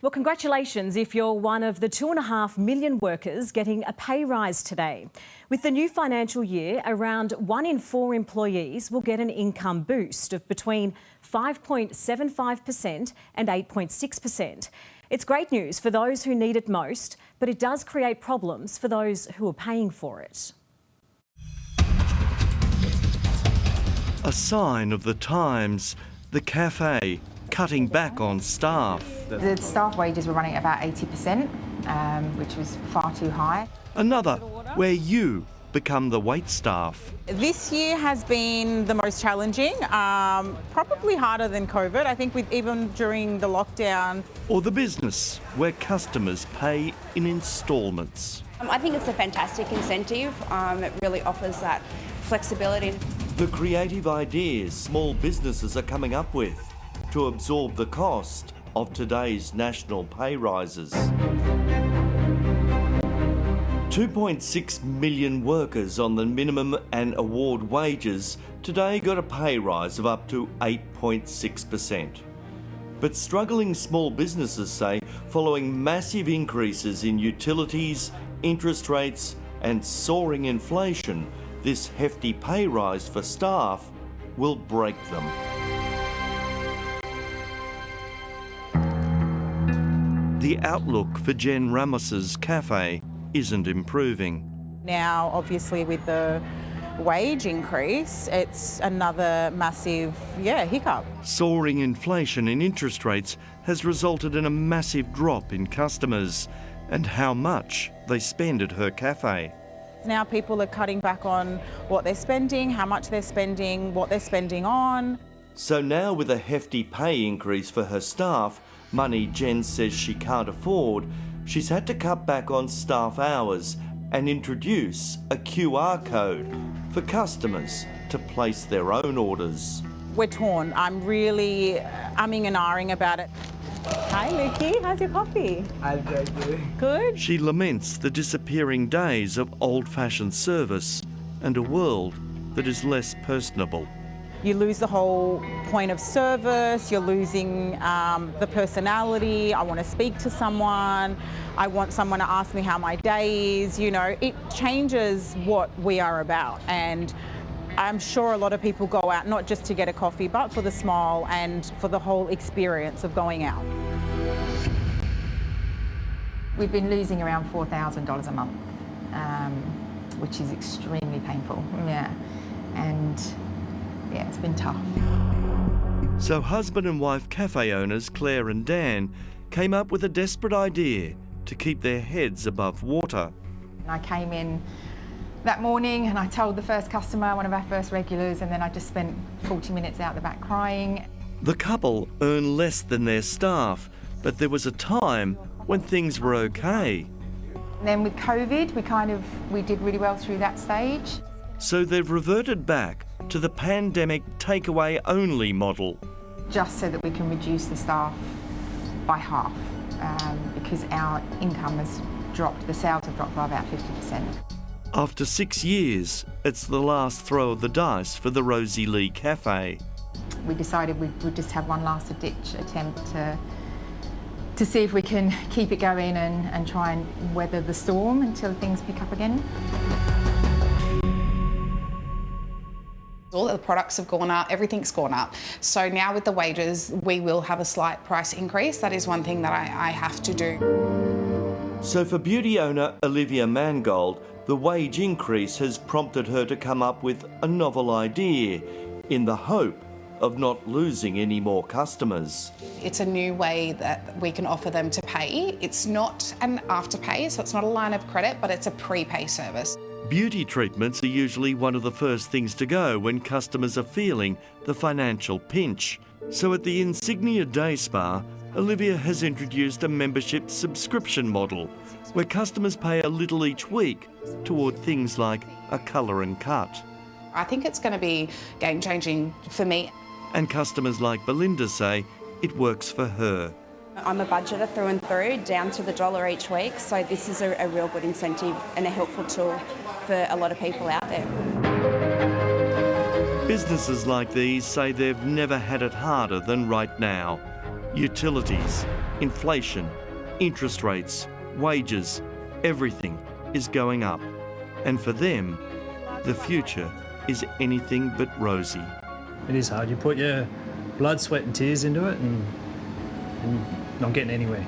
Well, congratulations if you're one of the 2.5 million workers getting a pay rise today. With the new financial year, around 1 in 4 employees will get an income boost of between 5.75% and 8.6%. It's great news for those who need it most, but it does create problems for those who are paying for it. A sign of the times, the cafe cutting back on staff. The staff wages were running at about 80%, which was far too high. Another where you become the wait staff. This year has been the most challenging, probably harder than COVID. I think even during the lockdown. Or the business where customers pay in instalments. I think it's a fantastic incentive. It really offers that flexibility. The creative ideas small businesses are coming up with to absorb the cost of today's national pay rises. 2.6 million workers on the minimum and award wages today got a pay rise of up to 8.6%. But struggling small businesses say following massive increases in utilities, interest rates and soaring inflation, this hefty pay rise for staff will break them. The outlook for Jen Ramos's cafe isn't improving. Now, obviously, with the wage increase, it's another massive, hiccup. Soaring inflation and interest rates has resulted in a massive drop in customers and how much they spend at her cafe. Now people are cutting back on what they're spending, how much they're spending, what they're spending on. So now with a hefty pay increase for her staff, money Jen says she can't afford, she's had to cut back on staff hours and introduce a QR code for customers to place their own orders. We're torn. I'm really umming and ahhing about it. Hi, Lukey. How's your coffee? I'm very good. Good. She laments the disappearing days of old-fashioned service and a world that is less personable. You lose the whole point of service, you're losing the personality. I want to speak to someone, I want someone to ask me how my day is, it changes what we are about. And I'm sure a lot of people go out not just to get a coffee, but for the smile and for the whole experience of going out. We've been losing around $4,000 a month, which is extremely painful. It's been tough. So husband and wife cafe owners Claire and Dan came up with a desperate idea to keep their heads above water. I came in that morning and I told the first customer, one of our first regulars, and then I just spent 40 minutes out the back crying. The couple earn less than their staff, but there was a time when things were okay. And then with COVID, we did really well through that stage. So they've reverted back to the pandemic takeaway only model. Just so that we can reduce the staff by half, because our income has dropped, the sales have dropped by about 50%. After 6 years, it's the last throw of the dice for the Rosie Lee Cafe. We decided we'd just have one last ditch attempt to see if we can keep it going and try and weather the storm until things pick up again. All the products have gone up, everything's gone up. So now with the wages, we will have a slight price increase. That is one thing that I have to do. So for beauty owner Olivia Mangold, the wage increase has prompted her to come up with a novel idea in the hope of not losing any more customers. It's a new way that we can offer them to pay. It's not an afterpay, so it's not a line of credit, but it's a prepay service. Beauty treatments are usually one of the first things to go when customers are feeling the financial pinch. So at the Insignia Day Spa, Olivia has introduced a membership subscription model where customers pay a little each week toward things like a colour and cut. I think it's going to be game-changing for me. And customers like Belinda say it works for her. I'm a budgeter through and through, down to the dollar each week, so this is a real good incentive and a helpful tool for a lot of people out there. Businesses like these say they've never had it harder than right now. Utilities, Inflation, interest rates, wages, everything is going up. And for them, the future is anything but rosy. It is hard. You put your blood, sweat and tears into it and not getting anywhere.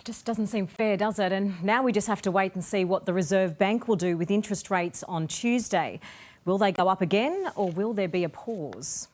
It just doesn't seem fair, does it? And now we just have to wait and see what the Reserve Bank will do with interest rates on Tuesday. Will they go up again or will there be a pause?